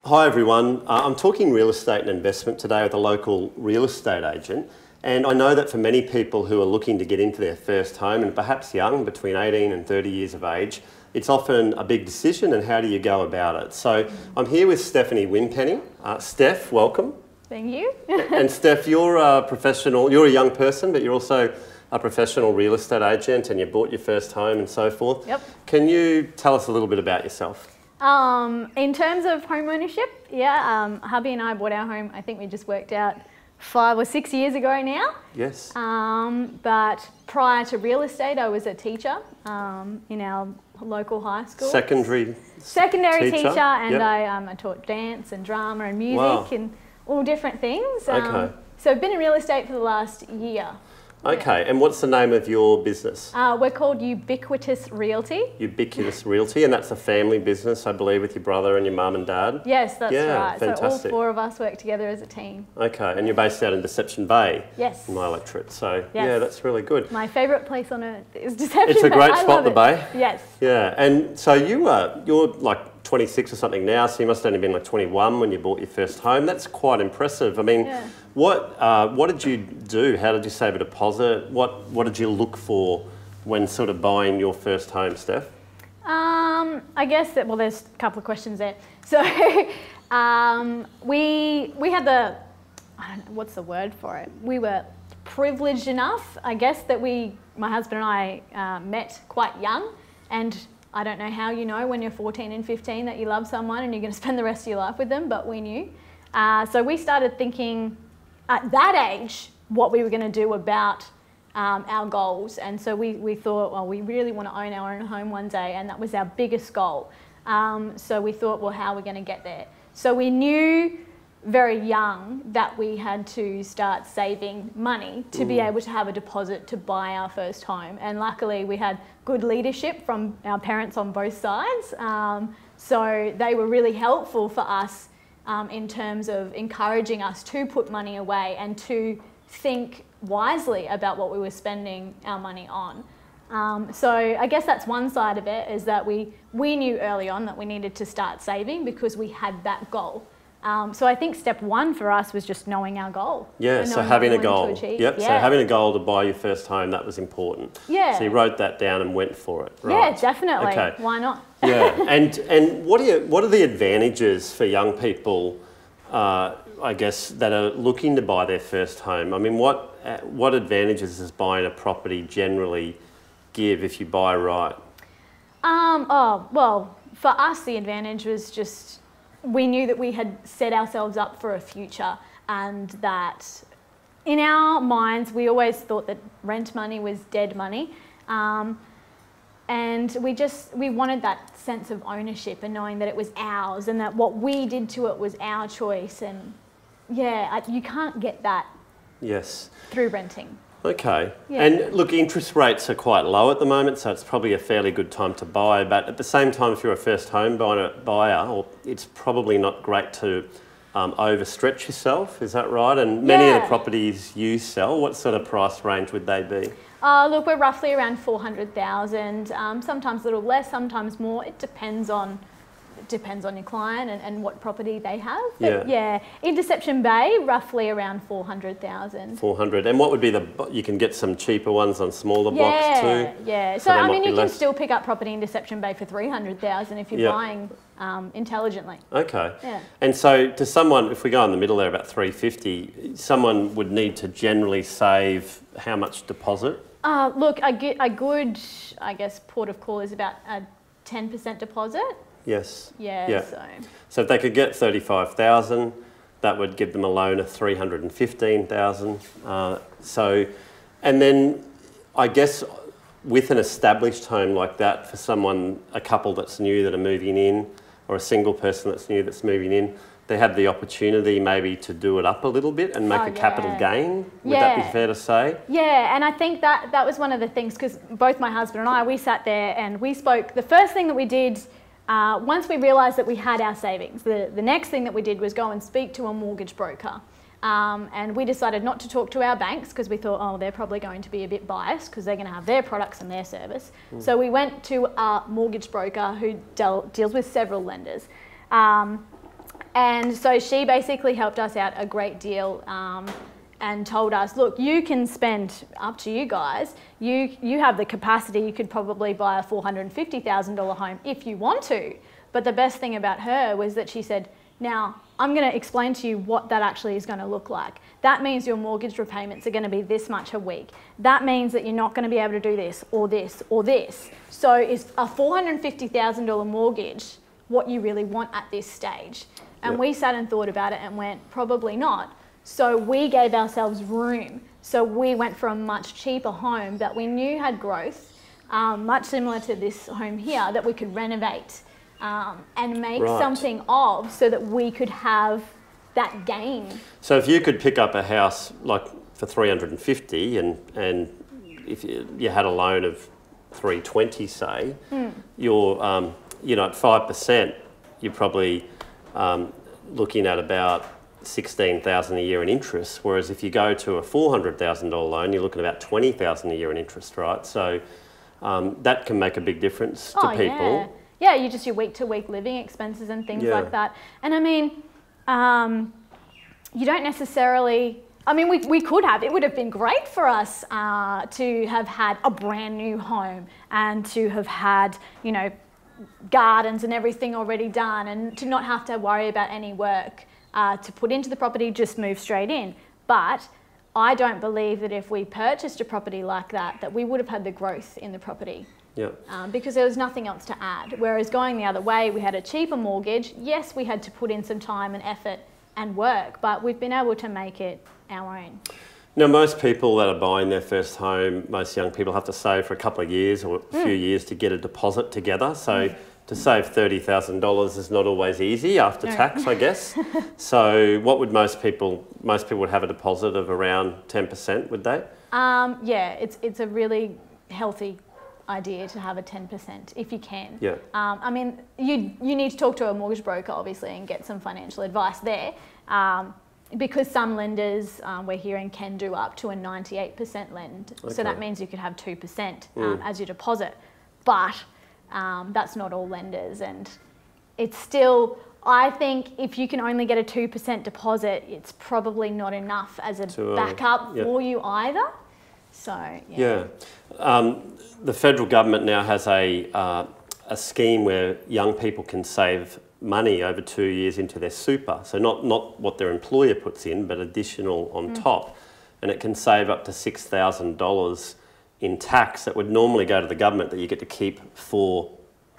Hi everyone, I'm talking real estate and investment today with a local real estate agent, and I know that for many people who are looking to get into their first home and perhaps young, between 18 and 30 years of age, it's often a big decision, and how do you go about it? So I'm here with Stephanie Winpenny. Steph, welcome. Thank you. And Steph, you're a professional, you're a young person, but you're also a professional real estate agent and you bought your first home and so forth. Yep. Can you tell us a little bit about yourself? In terms of home ownership, hubby and I bought our home, I think we just worked out 5 or 6 years ago now. Yes. But prior to real estate, I was a teacher in our local high school. Secondary teacher, and yep. I taught dance and drama and music and all different things. So I've been in real estate for the last year. Okay, and what's the name of your business? We're called Ubiquitous Reality. Ubiquitous Realty, and that's a family business, I believe, with your brother and your mum and dad? Yes, that's right. Fantastic. So all 4 of us work together as a team. Okay, and you're based out in Deception Bay? Yes. In my electorate, so yes. Yeah, that's really good. My favourite place on earth is Deception Bay. It's a great spot, the Bay. Yes. Yeah, and so you're like 26 or something now, so you must have only been like 21 when you bought your first home. That's quite impressive. I mean, yeah. What did you do? How did you save a deposit? What did you look for when sort of buying your first home, Steph? I guess that, well, there's a couple of questions there. So we had the, I don't know, what's the word for it? We were privileged enough, I guess, that my husband and I met quite young, and I don't know how you know when you're 14 and 15 that you love someone and you're going to spend the rest of your life with them, but we knew. So we started thinking at that age what we were going to do about our goals. And so we thought, well, we really want to own our own home one day, and that was our biggest goal. So we thought, well, how are we going to get there? So we knew very young that we had to start saving money to be able to have a deposit to buy our first home. And luckily we had good leadership from our parents on both sides. So they were really helpful for us in terms of encouraging us to put money away and to think wisely about what we were spending our money on. So I guess that's one side of it, is that we knew early on that we needed to start saving because we had that goal. So I think step 1 for us was just knowing our goal. Yeah, so having a goal. Yep, so having a goal to buy your first home, that was important. Yeah. So you wrote that down and went for it, right? Yeah, definitely. Okay. Why not? Yeah, and what are the advantages for young people, I guess, that are looking to buy their first home? I mean, what advantages does buying a property generally give if you buy right? Well, for us the advantage was just, we knew that we had set ourselves up for a future, and that in our minds we always thought that rent money was dead money, and we wanted that sense of ownership and knowing that it was ours and that what we did to it was our choice. And yeah, you can't get that through renting. Okay. Yeah. And look, interest rates are quite low at the moment, so it's probably a fairly good time to buy. But at the same time, if you're a first home buyer, it's probably not great to overstretch yourself. Is that right? And many of the properties you sell, what sort of price range would they be? Look, we're roughly around 400,000. Sometimes a little less, sometimes more. It depends on your client and what property they have. But yeah, in Deception Bay, roughly around 400,000. 400. And what would be you can get some cheaper ones on smaller blocks too? Yeah. So I mean, you can still pick up property in Deception Bay for 300,000 if you're buying intelligently. Okay. Yeah. And so to someone, if we go in the middle there, about 350, someone would need to generally save how much deposit? Look, a good, I guess, port of call is about a 10% deposit. Yes. Yeah. So if they could get 35,000, that would give them a loan of 315,000. And then I guess with an established home like that, for a couple that's new that are moving in, or a single person that's new that's moving in, they have the opportunity maybe to do it up a little bit and make a capital gain. Would that be fair to say? Yeah, and I think that was one of the things, because both my husband and I, we sat there and we spoke. The first thing that we did, once we realised that we had our savings, the next thing that we did was go and speak to a mortgage broker. And we decided not to talk to our banks because we thought, oh, they're probably going to be a bit biased because they're going to have their products and their service. So we went to a mortgage broker who deals with several lenders. And so she basically helped us out a great deal and told us, look, you can spend, up to you guys, you have the capacity, you could probably buy a $450,000 home if you want to. But the best thing about her was that she said, now, I'm going to explain to you what that actually is going to look like. That means your mortgage repayments are going to be this much a week. That means that you're not going to be able to do this or this or this. So is a $450,000 mortgage what you really want at this stage? And we sat and thought about it and went, probably not. So we gave ourselves room. So we went for a much cheaper home that we knew had growth, much similar to this home here, that we could renovate and make something of, so that we could have that gain. So if you could pick up a house like for 350 and if you had a loan of 320, say, you're at 5%, you're probably looking at about $16,000 a year in interest, whereas if you go to a $400,000 loan, you're looking at about $20,000 a year in interest, right? So that can make a big difference to people. Yeah, your week-to-week living expenses and things like that. And I mean, you don't necessarily, I mean, we could have, it would have been great for us to have had a brand new home and to have had, gardens and everything already done, and to not have to worry about any work to put into the property, just move straight in. But I don't believe that if we purchased a property like that, that we would have had the growth in the property. Because there was nothing else to add. Whereas going the other way, we had a cheaper mortgage. Yes, we had to put in some time and effort and work, but we've been able to make it our own. Now, most people that are buying their first home, most young people have to save for a couple of years or a few years to get a deposit together. So to save $30,000 is not always easy after tax, I guess. So what would most people would have a deposit of around 10%, would they? Yeah, it's a really healthy idea to have a 10% if you can. I mean, you need to talk to a mortgage broker, obviously, and get some financial advice there. Because some lenders, we're hearing, can do up to a 98% lend. So that means you could have 2% as your deposit. But that's not all lenders. And it's still, I think if you can only get a 2% deposit, it's probably not enough as a backup for you either. So, the federal government now has a scheme where young people can save money over 2 years into their super. So not what their employer puts in, but additional on top. And it can save up to $6,000 in tax that would normally go to the government that you get to keep for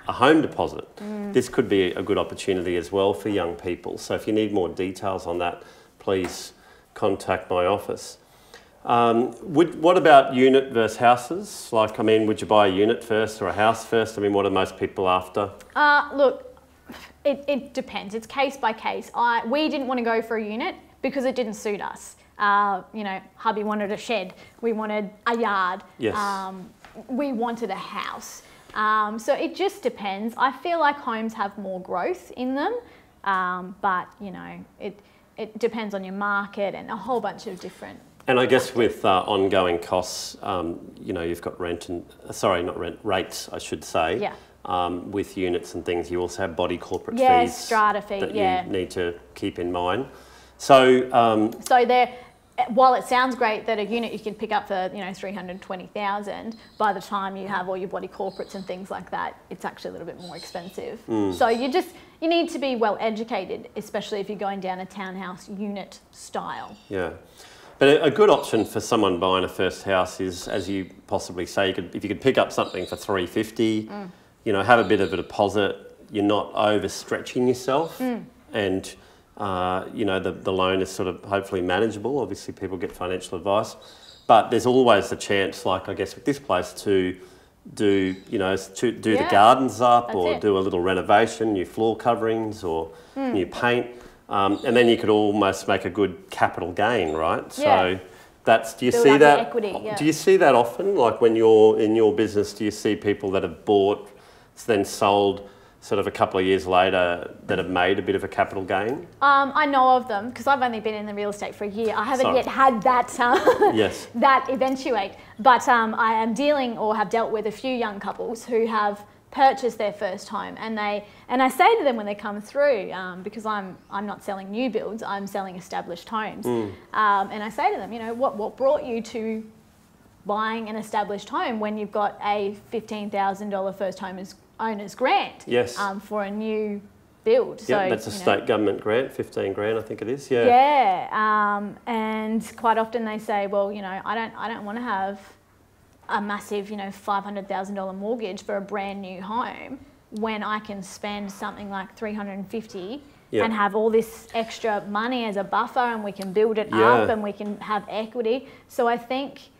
a home deposit. This could be a good opportunity as well for young people. So if you need more details on that, please contact my office. What about unit versus houses? Like, I mean, would you buy a unit first or a house first? I mean, what are most people after? Look, it depends. It's case by case. We didn't want to go for a unit because it didn't suit us. Hubby wanted a shed. We wanted a yard. We wanted a house. So it just depends. I feel like homes have more growth in them, but it depends on your market and a whole bunch of different. And I guess with ongoing costs, you've got rates, I should say. With units and things, you also have body corporate fees. Strata fee, that you need to keep in mind. So, while it sounds great that a unit you can pick up for $320,000, by the time you have all your body corporates and things like that, it's actually a little bit more expensive. So you need to be well educated, especially if you're going down a townhouse unit style. But a good option for someone buying a first house is, as you possibly say, if you could pick up something for $350, have a bit of a deposit, you're not overstretching yourself, and the loan is sort of hopefully manageable. Obviously, people get financial advice, but there's always the chance, like I guess with this place, to do the gardens up, or do a little renovation, new floor coverings or new paint. And then you could almost make a good capital gain, right? So do you see that? Equity, do you see that often? Like when you're in your business, do you see people that have bought, then sold sort of a couple of years later that have made a bit of a capital gain? I know of them because I've only been in the real estate for a year. I haven't yet had that that eventuate. But I am dealing or have dealt with a few young couples who have purchase their first home, and I say to them when they come through, because I'm not selling new builds, I'm selling established homes, and I say to them, you know, what brought you to buying an established home when you've got a $15,000 first home owner's grant? Yes. For a new build. Yeah, so, that's a state government grant, 15 grand, I think it is. Yeah. Yeah, and quite often they say, well, you know, I don't want to have a massive, you know, $500,000 mortgage for a brand new home when I can spend something like $350 and have all this extra money as a buffer, and we can build it up and we can have equity. So I think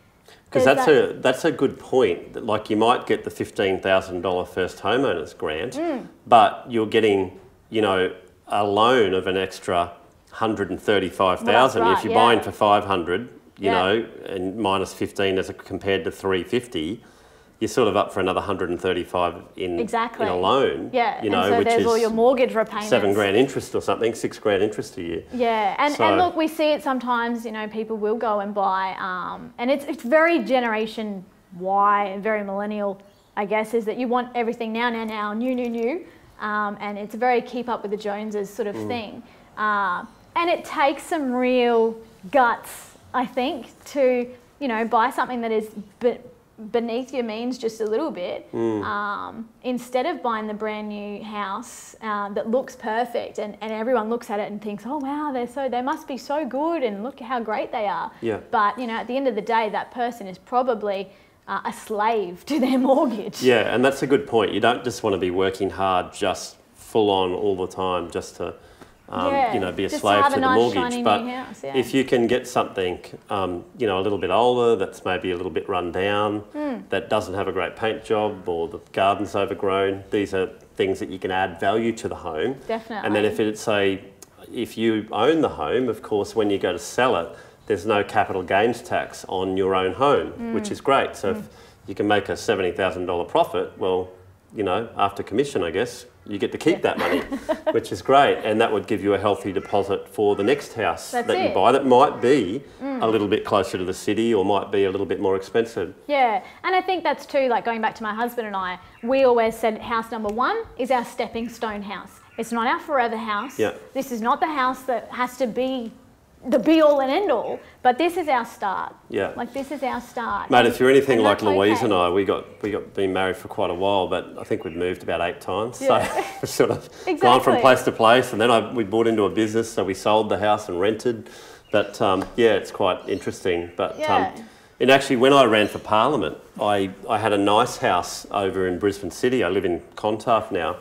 because that's a good point. Like, you might get the $15,000 first homeowners grant, but you're getting, you know, a loan of an extra $135,000 if you're buying for $500. You know, and minus 15 as compared to 350, you're sort of up for another 135 in a loan. Yeah, you know, and so which there's is all your mortgage repayments. 7 grand interest or something, 6 grand interest a year. Yeah, and look, we see it sometimes. You know, people will go and buy, and it's very Generation Y and very millennial, I guess, is that you want everything now, new, and it's a very keep up with the Joneses sort of thing, and it takes some real guts, I think, to, you know, buy something that is beneath your means just a little bit, instead of buying the brand new house that looks perfect and everyone looks at it and thinks, oh wow, they must be so good and look how great they are. Yeah. But, you know, at the end of the day, that person is probably a slave to their mortgage. Yeah, and that's a good point. You don't just want to be working hard just full on all the time just to you know, be a slave to the mortgage. But if you can get something, you know, a little bit older, that's maybe a little bit run down, that doesn't have a great paint job, or the garden's overgrown, these are things that you can add value to the home. Definitely. And then if you own the home, of course, when you go to sell it, there's no capital gains tax on your own home, which is great. So if you can make a $70,000 profit, well, you know, after commission, I guess, you get to keep that money, which is great. And that would give you a healthy deposit for the next house that you buy that might be a little bit closer to the city or might be a little bit more expensive. Yeah, and I think that's too, like going back to my husband and I, we always said house number one is our stepping stone house. It's not our forever house. Yeah. This is not the house that has to be the be-all and end-all, but this is our start. Yeah. Like, this is our start. Mate, if you're anything like Louise and I, we got been married for quite a while, but I think we'd moved about 8 times. Yeah. So we've sort of gone from place to place, and then we bought into a business, so we sold the house and rented. But yeah, it's quite interesting. But and actually, when I ran for Parliament, I had a nice house over in Brisbane City. I live in Clontarf now,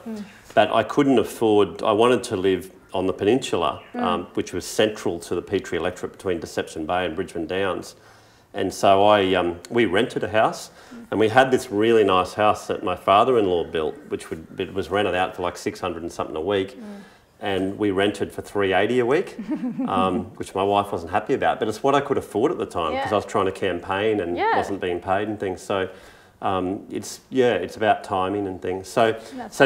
but I couldn't afford, I wanted to live on the peninsula, which was central to the Petrie electorate between Deception Bay and Brisbane Downs. And so we rented a house, and we had this really nice house that my father-in-law built, which was rented out for like 600 and something a week. And we rented for $380 a week, which my wife wasn't happy about. But it's what I could afford at the time, because I was trying to campaign and wasn't being paid and things. So it's about timing and things. So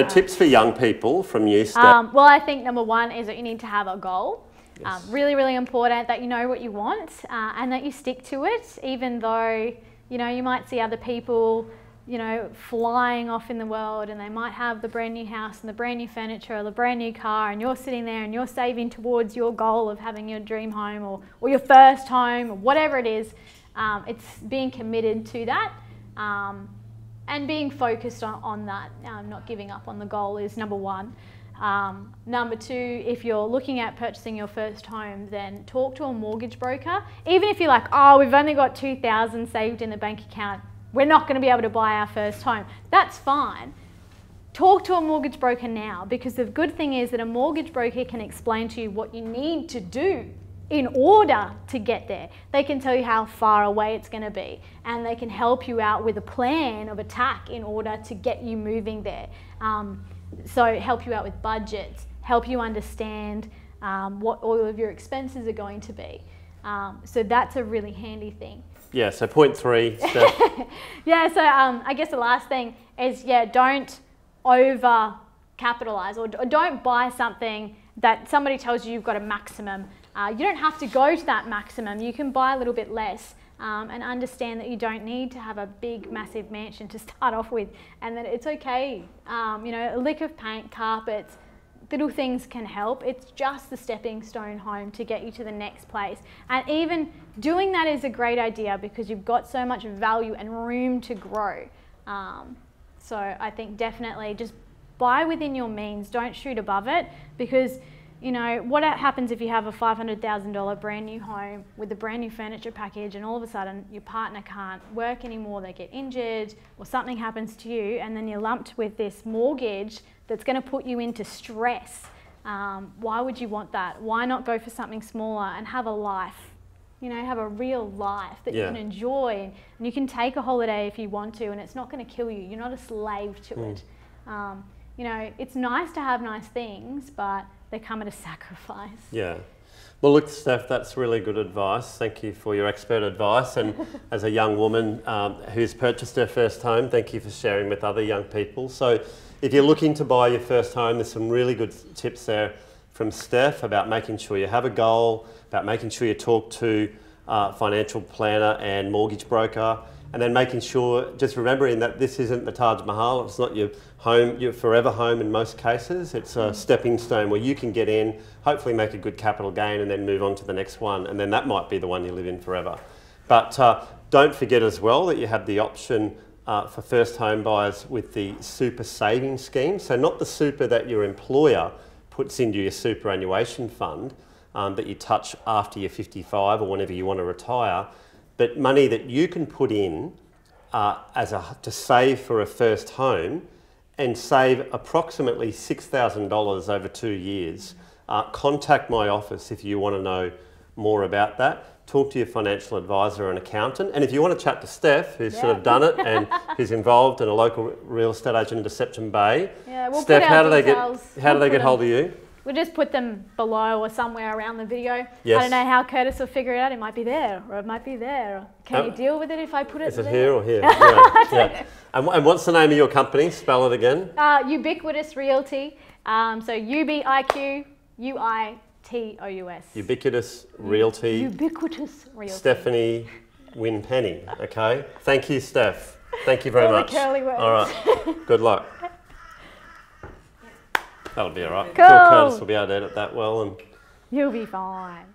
tips for young people from you, Steph? Well, I think number one is that you need to have a goal. Yes. Really, really important that you know what you want and that you stick to it, even though, you know, you might see other people, you know, flying off in the world, and they might have the brand new house and the brand new furniture or the brand new car, and you're sitting there and you're saving towards your goal of having your dream home or your first home or whatever it is. It's being committed to that. And being focused on that, not giving up on the goal is number one. Number two, if you're looking at purchasing your first home, then talk to a mortgage broker. Even if you're like, oh, we've only got $2,000 saved in the bank account, we're not going to be able to buy our first home. That's fine. Talk to a mortgage broker now, because the good thing is that a mortgage broker can explain to you what you need to do in order to get there. They can tell you how far away it's going to be, and they can help you out with a plan of attack in order to get you moving there. So help you out with budgets, help you understand what all of your expenses are going to be. So that's a really handy thing. Yeah, so point 3, Steph. Yeah, so I guess the last thing is, don't over capitalize, or don't buy something that somebody tells you you've got a maximum. You don't have to go to that maximum. You can buy a little bit less, and understand that you don't need to have a big, massive mansion to start off with, and that it's okay. You know, a lick of paint, carpets, little things can help. It's just the stepping stone home to get you to the next place. And even doing that is a great idea because you've got so much value and room to grow. So I think definitely just buy within your means, don't shoot above it, because you know, what happens if you have a $500,000 brand new home with a brand new furniture package and all of a sudden your partner can't work anymore, they get injured or something happens to you, and then you're lumped with this mortgage that's going to put you into stress. Why would you want that? Why not go for something smaller and have a life? You know, have a real life that you can enjoy, and you can take a holiday if you want to, and it's not going to kill you. You're not a slave to it. You know, it's nice to have nice things, but they come at a sacrifice. Yeah. Well, look, Steph, that's really good advice. Thank you for your expert advice. And as a young woman who's purchased her first home, thank you for sharing with other young people. So if you're looking to buy your first home, there's some really good tips there from Steph about making sure you have a goal, about making sure you talk to financial planner and mortgage broker, and then making sure, just remembering that this isn't the Taj Mahal, it's not your home, your forever home in most cases. It's a stepping stone where you can get in, hopefully make a good capital gain and then move on to the next one, and then that might be the one you live in forever. But don't forget as well that you have the option for first home buyers with the super savings scheme. So not the super that your employer puts into your superannuation fund that you touch after you're 55 or whenever you want to retire, but money that you can put in to save for a first home and save approximately $6,000 over 2 years. Contact my office if you want to know more about that. Talk to your financial advisor or an accountant. And if you want to chat to Steph, who's sort of done it and who's involved in a local real estate agent in Deception Bay. Yeah, we'll Steph, put how our do they get hold of you? We'll just put them below or somewhere around the video. Yes. I don't know how Curtis will figure it out. It might be there or it might be there. Can you deal with it if I put it there? Is it here or here? Yeah. And what's the name of your company? Spell it again. Ubiquitous Realty. So UBIQUITOUS. Ubiquitous Realty. Ubiquitous Realty. Stephanie Winpenny. Okay. Thank you, Steph. Thank you very much. The curly words. All right. Good luck. That'll be all right. Cool. Curtis will be able to edit that well, and you'll be fine.